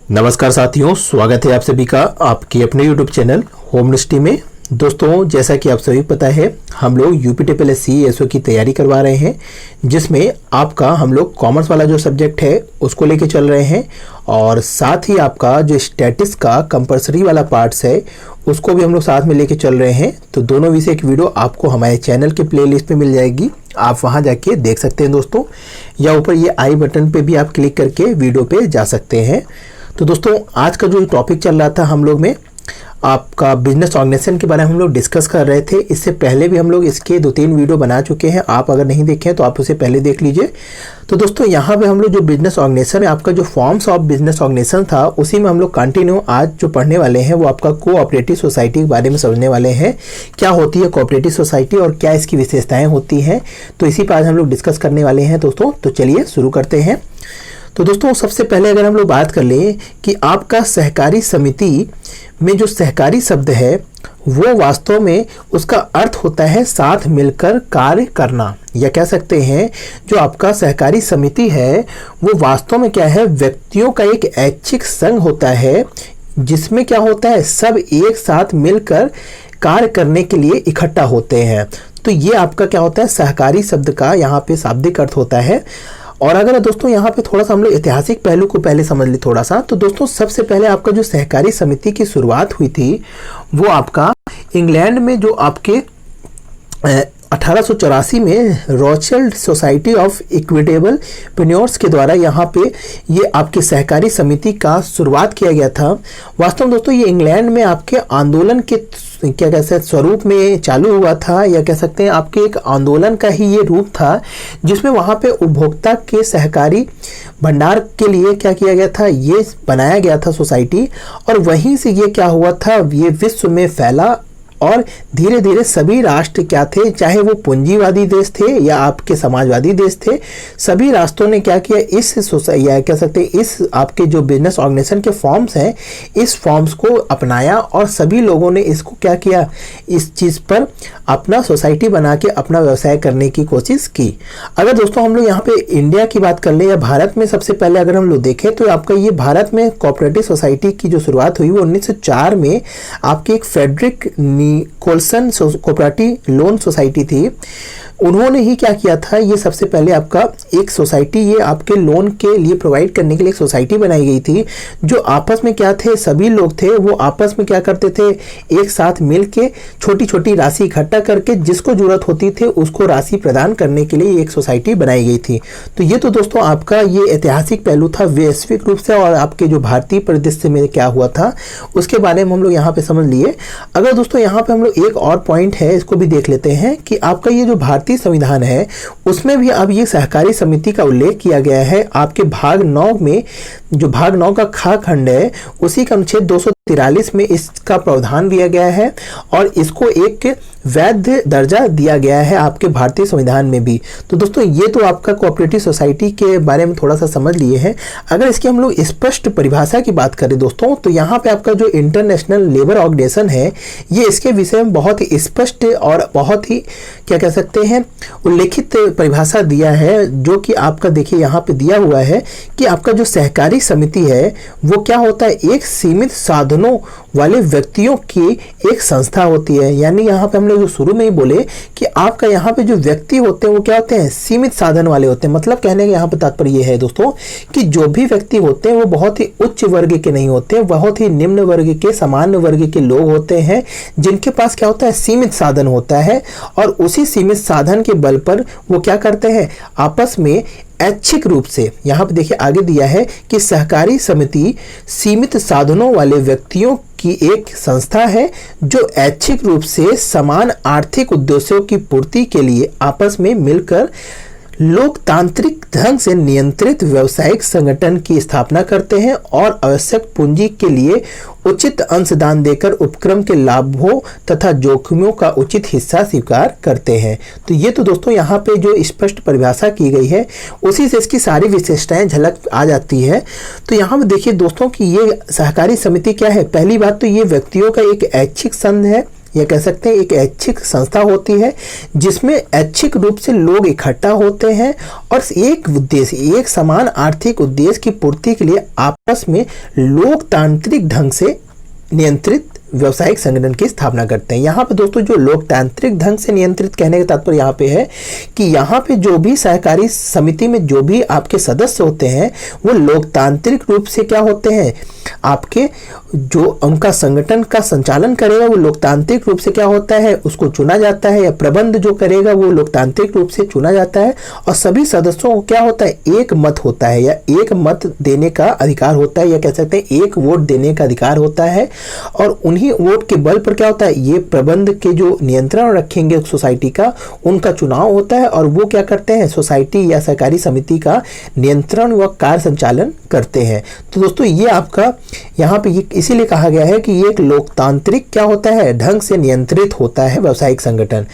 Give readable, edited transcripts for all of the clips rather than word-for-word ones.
नमस्कार साथियों, स्वागत है आप सभी का आपके अपने YouTube चैनल होम मिनिस्ट्री में। दोस्तों, जैसा कि आप सभी पता है, हम लोग यूपीटीपीएससी एसओ की तैयारी करवा रहे हैं, जिसमें आपका हम लोग कॉमर्स वाला जो सब्जेक्ट है उसको लेके चल रहे हैं और साथ ही आपका जो स्टैटिस्टिक्स का कंपलसरी वाला पार्ट्स है उसको भी हम लोग साथ में लेके चल रहे हैं। तो दोनों विषय की वीडियो आपको हमारे चैनल के प्लेलिस्ट में मिल जाएगी, आप वहां जाके देख सकते हैं दोस्तों, या ऊपर ये आई बटन पे भी आप क्लिक करके वीडियो पे जा सकते हैं। तो दोस्तों, आज का जो टॉपिक चल रहा था हम लोग में आपका बिजनेस ऑर्गेनाइजेशन के बारे में हम लोग डिस्कस कर रहे थे। इससे पहले भी हम लोग इसके 2-3 वीडियो बना चुके हैं, आप अगर नहीं देखे तो आप उसे पहले देख लीजिए। तो दोस्तों, यहाँ पे हम लोग जो बिजनेस ऑर्गेनाइजेशन है, आपका जो फॉर्म्स ऑफ बिजनेस ऑर्गेनाइजेशन था, उसी में हम लोग कंटिन्यू आज जो पढ़ने वाले हैं वो आपका कोऑपरेटिव सोसाइटी के बारे में समझने वाले हैं। क्या होती है कोऑपरेटिव सोसाइटी और क्या इसकी विशेषताएं होती हैं, तो इसी पर आज हम लोग डिस्कस करने वाले हैं दोस्तों। तो चलिए शुरू करते हैं। तो दोस्तों, सबसे पहले अगर हम लोग बात कर लें कि आपका सहकारी समिति में जो सहकारी शब्द है वो वास्तव में उसका अर्थ होता है साथ मिलकर कार्य करना, या कह सकते हैं जो आपका सहकारी समिति है वो वास्तव में क्या है, व्यक्तियों का एक ऐच्छिक संघ होता है, जिसमें क्या होता है, सब एक साथ मिलकर कार्य करने के लिए इकट्ठा होते हैं। तो ये आपका क्या होता है, सहकारी शब्द का यहाँ पे शाब्दिक अर्थ होता है। और अगर दोस्तों यहाँ पे थोड़ा सा हम लोग ऐतिहासिक पहलू को पहले समझ ले थोड़ा सा, तो दोस्तों सबसे पहले आपका जो सहकारी समिति की शुरुआत हुई थी वो आपका इंग्लैंड में जो आपके 1884 में रॉचेल्ड सोसाइटी ऑफ इक्विटेबल प्रेन्योर्स के द्वारा यहाँ पे ये आपकी सहकारी समिति का शुरुआत किया गया था। वास्तव में दोस्तों ये इंग्लैंड में आपके आंदोलन के क्या कह सकते हैं स्वरूप में चालू हुआ था, या कह सकते हैं आपके एक आंदोलन का ही ये रूप था, जिसमें वहाँ पे उपभोक्ता के सहकारी भंडार के लिए क्या किया गया था, ये बनाया गया था सोसाइटी। और वहीं से ये क्या हुआ था, ये विश्व में फैला और धीरे धीरे सभी राष्ट्र क्या थे, चाहे वो पूंजीवादी देश थे या आपके समाजवादी देश थे, सभी राष्ट्रों ने क्या किया, इस या कह सकते हैं इस आपके जो बिजनेस ऑर्गेनाइजेशन के फॉर्म्स हैं, इस फॉर्म्स को अपनाया और सभी लोगों ने इसको क्या किया, इस चीज़ पर अपना सोसाइटी बना के अपना व्यवसाय करने की कोशिश की। अगर दोस्तों हम लोग यहाँ पे इंडिया की बात कर ले या भारत में सबसे पहले अगर हम लोग देखें, तो आपका ये भारत में कोऑपरेटिव सोसाइटी की जो शुरुआत हुई वो 1904 में आपकी एक फेडरिक कोल्सन कोऑपरेटिव लोन सोसाइटी थी। उन्होंने ही क्या किया था, ये सबसे पहले आपका एक सोसाइटी, ये आपके लोन के लिए प्रोवाइड करने के लिए एक सोसाइटी बनाई गई थी, जो आपस में क्या थे, सभी लोग थे वो आपस में क्या करते थे, एक साथ मिल के छोटी छोटी राशि इकट्ठा करके जिसको जरूरत होती थी उसको राशि प्रदान करने के लिए एक सोसाइटी बनाई गई थी। तो ये तो दोस्तों आपका ये ऐतिहासिक पहलू था वैश्विक रूप से, और आपके जो भारतीय परिदृश्य में क्या हुआ था उसके बारे में हम लोग यहाँ पे समझ लिए। अगर दोस्तों यहाँ पे हम लोग एक और पॉइंट है इसको भी देख लेते हैं कि आपका ये जो भारतीय संविधान है उसमें भी अब ये सहकारी समिति का उल्लेख किया गया है। आपके भाग 9 में, जो भाग 9 का खा खंड है, उसी का अनुच्छेद 243 में इसका प्रावधान दिया गया है और इसको एक वैध दर्जा दिया गया है आपके भारतीय संविधान में भी। तो दोस्तों ये तो आपका कोऑपरेटिव सोसाइटी के बारे में थोड़ा सा समझ लिए हैं। अगर इसकी हम लोग स्पष्ट परिभाषा की बात करें दोस्तों, तो यहाँ पे आपका जो इंटरनेशनल लेबर ऑर्गेनाइजेशन है, ये इसके विषय में बहुत ही स्पष्ट और बहुत ही क्या कह सकते हैं उल्लेखित परिभाषा दिया है, जो कि आपका देखिए यहाँ पे दिया हुआ है कि आपका जो सहकारी समिति है वो क्या होता है, एक सीमित साधनों वाले व्यक्तियों की एक संस्था होती है। यानी यहाँ पे हम लोग जो शुरू में ही बोले कि आपका यहाँ पे जो व्यक्ति होते हैं वो क्या होते हैं, सीमित साधन वाले होते हैं। मतलब कहने का यहाँ पे तात्पर्य ये है दोस्तों कि जो भी व्यक्ति होते हैं वो बहुत ही उच्च वर्ग के नहीं होते, बहुत ही निम्न वर्ग के, सामान्य वर्ग के लोग होते हैं, जिनके पास क्या होता है, सीमित साधन होता है। और उसी सीमित साधन के बल पर वो क्या करते हैं, आपस में ऐच्छिक रूप से, यहाँ पे देखिए आगे दिया है कि सहकारी समिति सीमित साधनों वाले व्यक्तियों की एक संस्था है जो ऐच्छिक रूप से समान आर्थिक उद्देश्यों की पूर्ति के लिए आपस में मिलकर लोकतांत्रिक ढंग से नियंत्रित व्यावसायिक संगठन की स्थापना करते हैं और आवश्यक पूंजी के लिए उचित अंशदान देकर उपक्रम के लाभों तथा जोखिमों का उचित हिस्सा स्वीकार करते हैं। तो ये तो दोस्तों यहाँ पे जो स्पष्ट परिभाषा की गई है उसी से इसकी सारी विशेषताएं झलक आ जाती है। तो यहाँ पे देखिए दोस्तों कि ये सहकारी समिति क्या है। पहली बात तो ये व्यक्तियों का एक ऐच्छिक संघ है या कह सकते हैं एक ऐच्छिक संस्था होती है जिसमें ऐच्छिक रूप से लोग इकट्ठा होते हैं और एक उद्देश्य, एक समान आर्थिक उद्देश्य की पूर्ति के लिए आपस में लोकतांत्रिक ढंग से नियंत्रित व्यवसायिक संगठन की स्थापना करते हैं। यहाँ पे दोस्तों जो लोकतांत्रिक ढंग से नियंत्रित कहने का तात्पर्य यहाँ पे है कि यहाँ पे जो भी सहकारी समिति में जो भी आपके सदस्य होते हैं वो लोकतांत्रिक रूप से क्या होते हैं, आपके जो उनका संगठन का संचालन करेगा वो लोकतांत्रिक रूप से क्या होता है, उसको चुना जाता है, या प्रबंध जो करेगा वो लोकतांत्रिक रूप से चुना जाता है। और सभी सदस्यों को क्या होता है, एक मत होता है या एक मत देने का अधिकार होता है, या कह सकते हैं एक वोट देने का अधिकार होता है। और उन्हीं वोट के बल पर क्या होता है, ये प्रबंध के जो नियंत्रण रखेंगे सोसाइटी का, उनका चुनाव होता है और वो क्या करते हैं, सोसाइटी या सहकारी समिति का नियंत्रण व कार्य संचालन करते हैं। तो दोस्तों ये आपका यहाँ पे इसीलिए कहा गया है कि ये एक लोकतांत्रिक क्या होता है, ढंग से नियंत्रित होता है व्यावसायिक संगठन।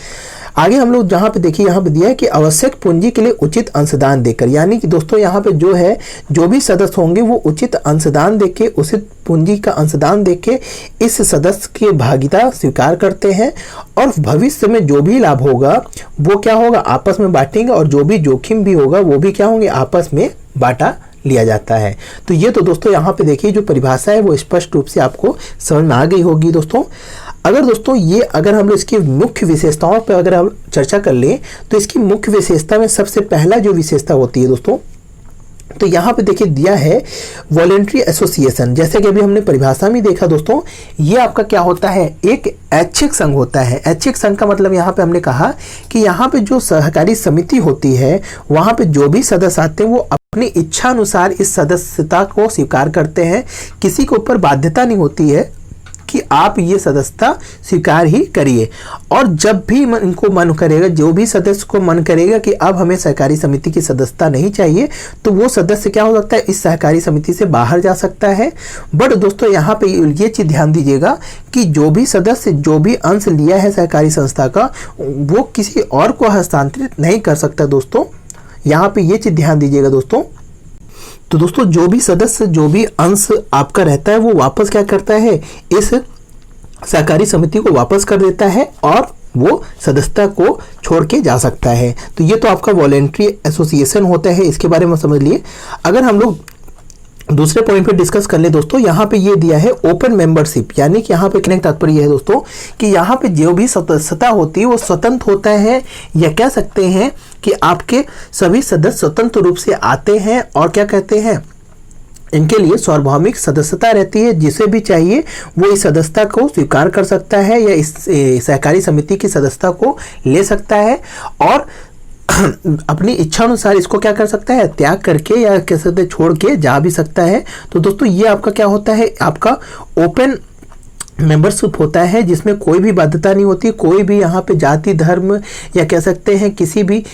आगे हम लोग जहाँ पे देखिए, यहाँ पे दिया है कि आवश्यक पूंजी के लिए उचित अंशदान देकर, यानी कि दोस्तों यहाँ पे जो है जो भी सदस्य होंगे वो उचित अंशदान देके, उचित पूंजी का अंशदान देके इस सदस्य की भागीदारी स्वीकार करते हैं और भविष्य में जो भी लाभ होगा वो क्या होगा, आपस में बांटेंगे और जो भी जोखिम भी होगा वो भी क्या होंगे, आपस में बांटा लिया जाता है। तो ये तो दोस्तों यहाँ पे देखिए जो परिभाषा है वो स्पष्ट रूप से आपको समझ में आ गई होगी दोस्तों। अगर दोस्तों ये अगर हम लोग इसकी मुख्य विशेषताओं पर अगर हम चर्चा कर लें तो इसकी मुख्य विशेषता में सबसे पहला जो विशेषता होती है दोस्तों, तो यहाँ पे देखिए दिया है वॉलेंट्री एसोसिएशन। जैसे कि अभी हमने परिभाषा में देखा दोस्तों, ये आपका क्या होता है, एक ऐच्छिक संघ होता है। ऐच्छिक संघ का मतलब यहाँ पे हमने कहा कि यहाँ पे जो सहकारी समिति होती है वहाँ पे जो भी सदस्य आते हैं वो अपनी इच्छा अनुसार इस सदस्यता को स्वीकार करते हैं। किसी के ऊपर बाध्यता नहीं होती है कि आप ये सदस्यता स्वीकार ही करिए। और जब भी इनको मन करेगा, जो भी सदस्य को मन करेगा कि अब हमें सहकारी समिति की सदस्यता नहीं चाहिए, तो वो सदस्य क्या हो सकता है, इस सहकारी समिति से बाहर जा सकता है। बट दोस्तों यहाँ पे ये चीज ध्यान दीजिएगा कि जो भी सदस्य जो भी अंश लिया है सहकारी संस्था का, वो किसी और को हस्तांतरित नहीं कर सकता दोस्तों। यहाँ पे ये चीज ध्यान दीजिएगा दोस्तों। तो दोस्तों जो भी सदस्य जो भी अंश आपका रहता है वो वापस क्या करता है, इस सहकारी समिति को वापस कर देता है और वो सदस्यता को छोड़ के जा सकता है। तो ये तो आपका वॉलेंट्री एसोसिएशन होता है, इसके बारे में समझ लिए। अगर हम लोग दूसरे पॉइंट पे डिस्कस कर ले दोस्तों, यहाँ पे ये दिया है ओपन मेंबरशिप, यानी कि यहाँ पे कहने का तात्पर्य है दोस्तों कि यहाँ पे जो भी सदस्यता होती है वो स्वतंत्र होता है, या कह सकते हैं कि आपके सभी सदस्य स्वतंत्र रूप से आते हैं और क्या कहते हैं, इनके लिए सार्वभौमिक सदस्यता रहती है। जिसे भी चाहिए वो इस सदस्यता को स्वीकार कर सकता है या इस सहकारी समिति की सदस्यता को ले सकता है और अपनी इच्छा अनुसार इसको क्या कर सकता है, त्याग करके या कह सकते हैं छोड़ के जा भी सकता है। तो दोस्तों ये आपका क्या होता है, आपका ओपन मेंबरशिप होता है जिसमें कोई भी बाध्यता नहीं होती, कोई भी यहाँ पे जाति धर्म या कह सकते हैं किसी भी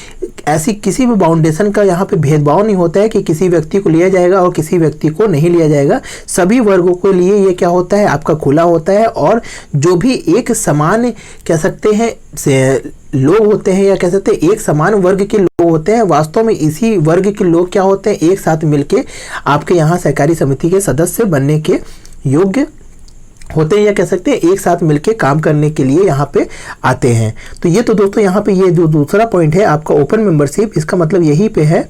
ऐसी किसी भी बाउंडेशन का यहाँ पे भेदभाव नहीं होता है कि किसी व्यक्ति को लिया जाएगा और किसी व्यक्ति को नहीं लिया जाएगा। सभी वर्गों के लिए ये क्या होता है, आपका खुला होता है। और जो भी एक समान कह सकते हैं लोग होते हैं या कह सकते हैं एक समान वर्ग के लोग होते हैं, वास्तव में इसी वर्ग के लोग क्या होते हैं, एक साथ मिलके आपके यहाँ सहकारी समिति के सदस्य बनने के योग्य होते हैं या कह सकते हैं एक साथ मिलके काम करने के लिए यहाँ पे आते हैं। तो ये तो दोस्तों यहाँ पे ये जो दूसरा पॉइंट है आपका ओपन मेंबरशिप, इसका मतलब यही पे है।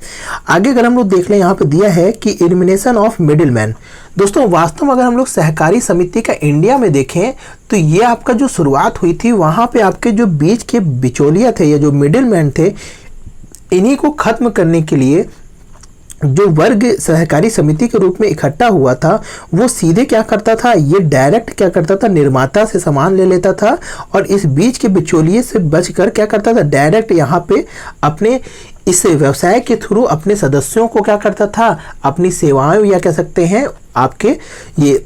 आगे अगर हम लोग देख लें, यहाँ पे दिया है कि एलिमिनेशन ऑफ मिडिल मैन। दोस्तों वास्तव में अगर हम लोग सहकारी समिति का इंडिया में देखें तो ये आपका जो शुरुआत हुई थी वहाँ पे आपके जो बीच के बिचौलिया थे या जो मिडिल मैन थे, इन्हीं को खत्म करने के लिए जो वर्ग सहकारी समिति के रूप में इकट्ठा हुआ था वो सीधे क्या करता था, ये डायरेक्ट क्या करता था, निर्माता से सामान ले लेता था और इस बीच के बिचौलिए से बचकर क्या करता था, डायरेक्ट यहाँ पे अपने इस व्यवसाय के थ्रू अपने सदस्यों को क्या करता था, अपनी सेवाएं या कह सकते हैं आपके ये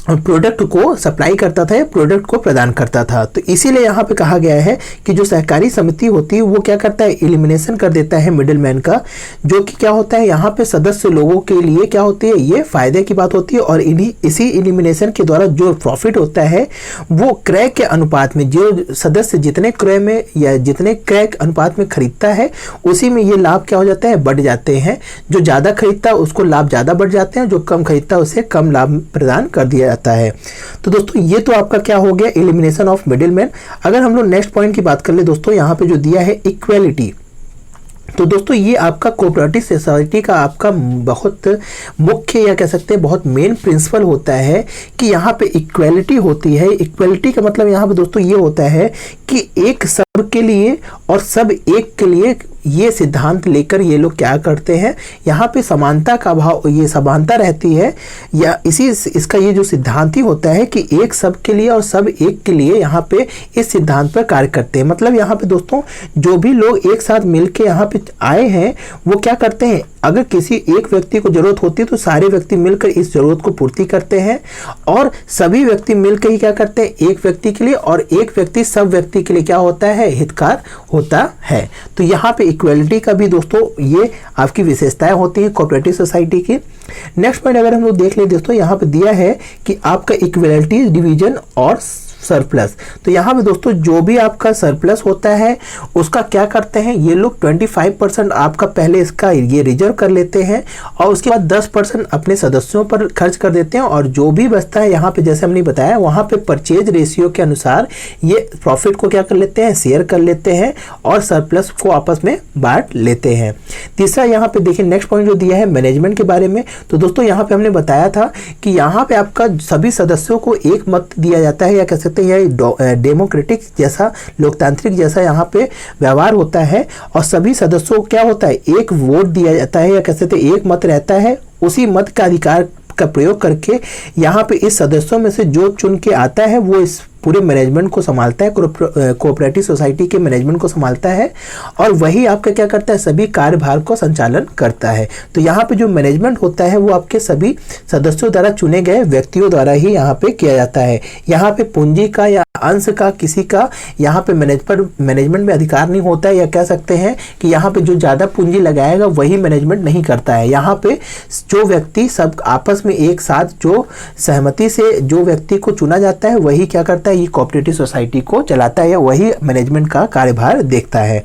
प्रोडक्ट को सप्लाई करता था या प्रोडक्ट को प्रदान करता था। तो इसीलिए यहाँ पे कहा गया है कि जो सहकारी समिति होती है वो क्या करता है, एलिमिनेशन कर देता है मिडिल मैन का, जो कि क्या होता है यहाँ पे सदस्य लोगों के लिए क्या होती है, ये फायदे की बात होती है। और इसी एलिमिनेशन के द्वारा जो प्रॉफिट होता है वो क्रय के अनुपात में, जो सदस्य जितने क्रय में या जितने क्रय अनुपात में खरीदता है उसी में ये लाभ क्या हो जाता है, बढ़ जाते हैं। जो ज़्यादा खरीदता है उसको लाभ ज़्यादा बढ़ जाते हैं, जो कम खरीदता है उसे कम लाभ प्रदान कर दिया जाता है। तो दोस्तों ये तो आपका क्या हो गया, एलिमिनेशन ऑफ मिडिल मैन। अगर हम लोग नेक्स्ट पॉइंट की बात कर ले दोस्तों, यहाँ पे जो दिया है इक्वेलिटी, तो दोस्तों ये आपका कोऑपरेटिव सोसाइटी का आपका बहुत मुख्य या कह सकते हैं बहुत मेन प्रिंसिपल होता है कि यहाँ पे इक्वेलिटी होती है। इक्वेलिटी का मतलब यहाँ पे दोस्तों ये होता है कि एक सब के लिए और सब एक के लिए, ये सिद्धांत लेकर ये लोग क्या करते हैं, यहाँ पे समानता का भाव, ये समानता रहती है, या इसका ये जो सिद्धांत ही होता है कि एक सब के लिए और सब एक के लिए, यहाँ पे इस सिद्धांत पर कार्य करते हैं। मतलब यहाँ पे दोस्तों जो भी लोग एक साथ मिलके यहाँ पे आए हैं वो क्या करते हैं, अगर किसी एक व्यक्ति को जरूरत होती है तो सारे व्यक्ति मिलकर इस जरूरत को पूर्ति करते हैं, और सभी व्यक्ति मिलकर ही क्या करते हैं, एक व्यक्ति के लिए, और एक व्यक्ति सब व्यक्ति के लिए क्या होता है, हितकार होता है। तो यहाँ पे इक्वलिटी का भी दोस्तों ये आपकी विशेषताएं होती हैं कोऑपरेटिव सोसाइटी की। नेक्स्ट पॉइंट अगर हम लोग देख ले दोस्तों, यहाँ पे दिया है कि आपका इक्वलिटी डिवीजन और सरप्लस। तो यहाँ पे दोस्तों जो भी आपका सरप्लस होता है उसका क्या करते हैं ये लोग, 25% आपका पहले इसका ये रिजर्व कर लेते हैं और उसके बाद 10% अपने सदस्यों पर खर्च कर देते हैं, और जो भी बचता है यहाँ पे जैसे हमने बताया वहाँ पे परचेज रेशियो के अनुसार ये प्रॉफिट को क्या कर लेते हैं, शेयर कर लेते हैं और सरप्लस को आपस में बांट लेते हैं। तीसरा यहाँ पे देखिए नेक्स्ट पॉइंट जो दिया है मैनेजमेंट के बारे में। तो दोस्तों यहाँ पे हमने बताया था कि यहाँ पे आपका सभी सदस्यों को एक मत दिया जाता है, या कह सकते हैं डेमोक्रेटिक जैसा, लोकतांत्रिक जैसा यहाँ पे व्यवहार होता है, और सभी सदस्यों को क्या होता है, एक वोट दिया जाता है, या कह सकते हैं एक मत रहता है। उसी मत का अधिकार का प्रयोग करके यहाँ पे इस सदस्यों में से जो चुन के आता है वो इस पूरे मैनेजमेंट को संभालता है, कोऑपरेटिव सोसाइटी के मैनेजमेंट को संभालता है, और वही आपका क्या करता है, सभी कार्यभार को संचालन करता है। तो यहाँ पे जो मैनेजमेंट होता है वो आपके सभी सदस्यों द्वारा चुने गए व्यक्तियों द्वारा ही यहाँ पे किया जाता है। यहाँ पे पूंजी का या अंश का किसी का यहाँ पे मैनेजमेंट में अधिकार नहीं होता है, या कह सकते हैं कि यहाँ पे जो ज्यादा पूंजी लगाएगा वही मैनेजमेंट नहीं करता है। यहाँ पे जो व्यक्ति सब आपस में एक साथ जो सहमति से जो व्यक्ति को चुना जाता है वही क्या करता है, ये कोऑपरेटिव सोसाइटी को चलाता है, या वही मैनेजमेंट का कार्यभार देखता है।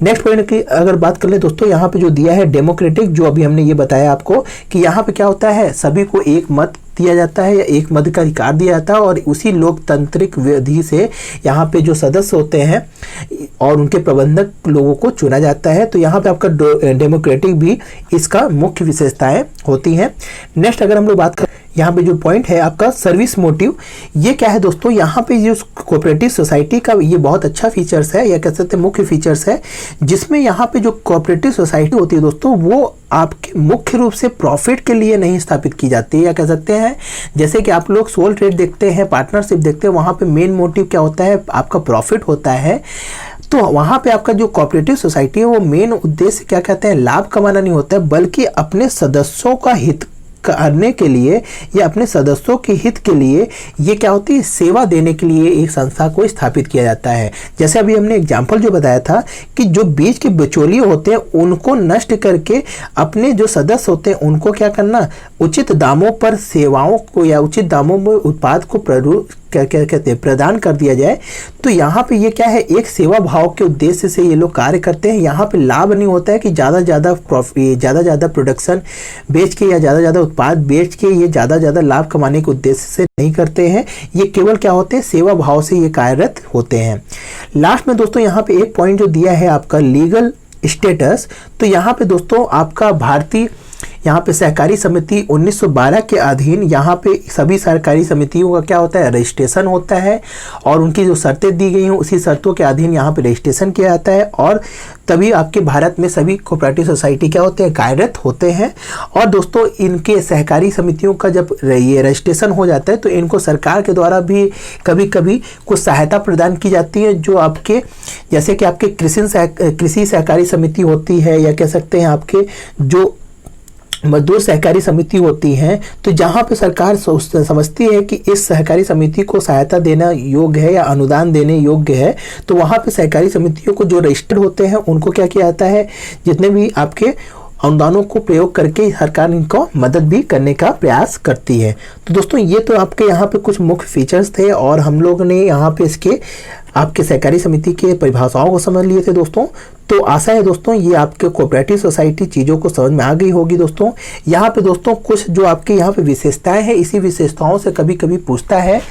नेक्स्ट पॉइंट की अगर बात कर ले दोस्तों, यहाँ पे जो दिया है डेमोक्रेटिक, जो अभी हमने ये बताया आपको कि यहाँ पे क्या होता है, सभी को एक मत दिया जाता है या एक मत का अधिकार दिया जाता है, और उसी लोकतांत्रिक विधि से यहाँ पे जो सदस्य होते हैं और उनके प्रबंधक लोगों को चुना जाता है। तो यहाँ पे आपका डेमोक्रेटिक भी इसका मुख्य विशेषताएं होती हैं। नेक्स्ट अगर हम लोग बात करें, यहाँ पे जो पॉइंट है आपका सर्विस मोटिव, ये क्या है दोस्तों, यहाँ पे जो कोऑपरेटिव सोसाइटी का ये बहुत अच्छा फीचर्स है, या कह सकते हैं मुख्य फीचर्स है, जिसमें यहाँ पे जो कोऑपरेटिव सोसाइटी होती है दोस्तों वो आपके मुख्य रूप से प्रॉफिट के लिए नहीं स्थापित की जाती है, या कह सकते हैं जैसे कि आप लोग सोल ट्रेड देखते हैं, पार्टनरशिप देखते हैं, वहाँ पे मेन मोटिव क्या होता है, आपका प्रॉफिट होता है। तो वहाँ पे आपका जो कोऑपरेटिव सोसाइटी है वो मेन उद्देश्य क्या कहते हैं, लाभ कमाना नहीं होता है, बल्कि अपने सदस्यों का हित करने के लिए या अपने सदस्यों के हित के लिए ये क्या होती है, सेवा देने के लिए एक संस्था को स्थापित किया जाता है। जैसे अभी हमने एग्जाम्पल जो बताया था कि जो बीच के बिचौलिए होते हैं उनको नष्ट करके अपने जो सदस्य होते हैं उनको क्या करना, उचित दामों पर सेवाओं को या उचित दामों में उत्पाद को क्या कहते हैं प्रदान कर दिया जाए। तो यहाँ पे ये क्या है, एक सेवा भाव के उद्देश्य से ये लोग कार्य करते हैं। यहाँ पे लाभ नहीं होता है कि ज़्यादा प्रोडक्शन बेच के या ज़्यादा उत्पाद बेच के ये ज़्यादा लाभ कमाने के उद्देश्य से नहीं करते हैं। ये केवल क्या होते हैं, सेवा भाव से ये कार्यरत होते हैं। लास्ट में दोस्तों यहाँ पे एक पॉइंट जो दिया है आपका लीगल स्टेटस, तो यहाँ पे दोस्तों आपका भारतीय यहाँ पे सहकारी समिति 1912 के अधीन यहाँ पे सभी सहकारी समितियों का क्या होता है, रजिस्ट्रेशन होता है, और उनकी जो शर्तें दी गई हैं उसी शर्तों के अधीन यहाँ पे रजिस्ट्रेशन किया जाता है, और तभी आपके भारत में सभी कोऑपरेटिव सोसाइटी क्या होते हैं, कार्यरत होते हैं। और दोस्तों इनके सहकारी समितियों का जब ये रजिस्ट्रेशन हो जाता है तो इनको सरकार के द्वारा भी कभी कभी कुछ सहायता प्रदान की जाती है, जो आपके जैसे कि आपके कृषि सहकारी समिति होती है, या कह सकते हैं आपके जो मजदूर सहकारी समिति होती हैं, तो जहाँ पे सरकार समझती है कि इस सहकारी समिति को सहायता देना योग्य है या अनुदान देने योग्य है, तो वहाँ पे सहकारी समितियों को जो रजिस्टर्ड होते हैं उनको क्या किया जाता है, जितने भी आपके अनुदानों को प्रयोग करके सरकार इनको मदद भी करने का प्रयास करती है। तो दोस्तों ये तो आपके यहाँ पे कुछ मुख्य फीचर्स थे, और हम लोग ने यहाँ पे इसके आपके सहकारी समिति के परिभाषाओं को समझ लिए थे दोस्तों। तो आशा है दोस्तों ये आपके कोऑपरेटिव सोसाइटी चीज़ों को समझ में आ गई होगी दोस्तों। यहाँ पे दोस्तों कुछ जो आपके यहाँ पे विशेषताएं हैं, इसी विशेषताओं से कभी कभी पूछता है।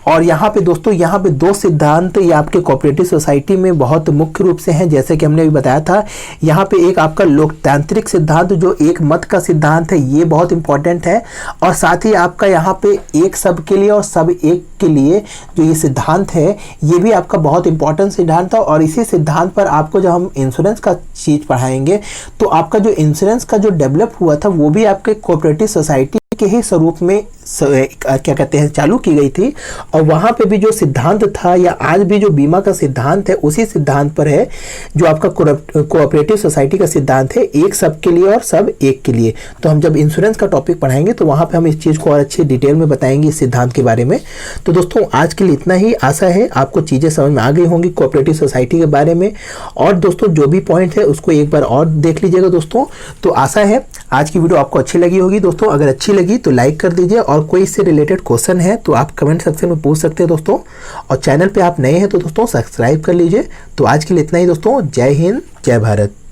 और यहाँ पे दोस्तों यहाँ पे दो सिद्धांत ये आपके कोऑपरेटिव सोसाइटी में बहुत मुख्य रूप से हैं, जैसे कि हमने अभी बताया था। यहाँ पे एक आपका लोकतांत्रिक सिद्धांत जो एक मत का सिद्धांत है, ये बहुत इंपॉर्टेंट है। और साथ ही आपका यहाँ पे एक सब के लिए और सब एक के लिए जो ये सिद्धांत है, ये भी आपका बहुत इंपॉर्टेंट सिद्धांत है। और इसी सिद्धांत पर आपको जब हम इंश्योरेंस का चीज पढ़ाएंगे तो आपका जो इंश्योरेंस का जो डेवलप हुआ था वो भी आपके कोऑपरेटिव सोसाइटी के ही स्वरूप में क्या कहते हैं चालू की गई थी। और वहां पे भी जो सिद्धांत था या आज भी जो बीमा का सिद्धांत है उसी सिद्धांत पर है जो आपका कोऑपरेटिव सोसाइटी का सिद्धांत है, एक सब के लिए और सब एक के लिए। तो हम जब इंश्योरेंस का टॉपिक पढ़ाएंगे तो वहां पे हम इस चीज को और अच्छे डिटेल में बताएंगे इस सिद्धांत के बारे में। तो दोस्तों आज के लिए इतना ही। आशा है आपको चीजें समझ में आ गई होंगी कोऑपरेटिव सोसाइटी के बारे में। और दोस्तों जो भी पॉइंट है उसको एक बार और देख लीजिएगा दोस्तों। तो आशा है आज की वीडियो आपको अच्छी लगी होगी दोस्तों। अगर अच्छी लगी तो लाइक कर दीजिए, और कोई इससे रिलेटेड क्वेश्चन है तो आप कमेंट सेक्शन में पूछ सकते हैं दोस्तों। और चैनल पे आप नए हैं तो दोस्तों सब्सक्राइब कर लीजिए। तो आज के लिए इतना ही दोस्तों। जय हिंद, जय भारत।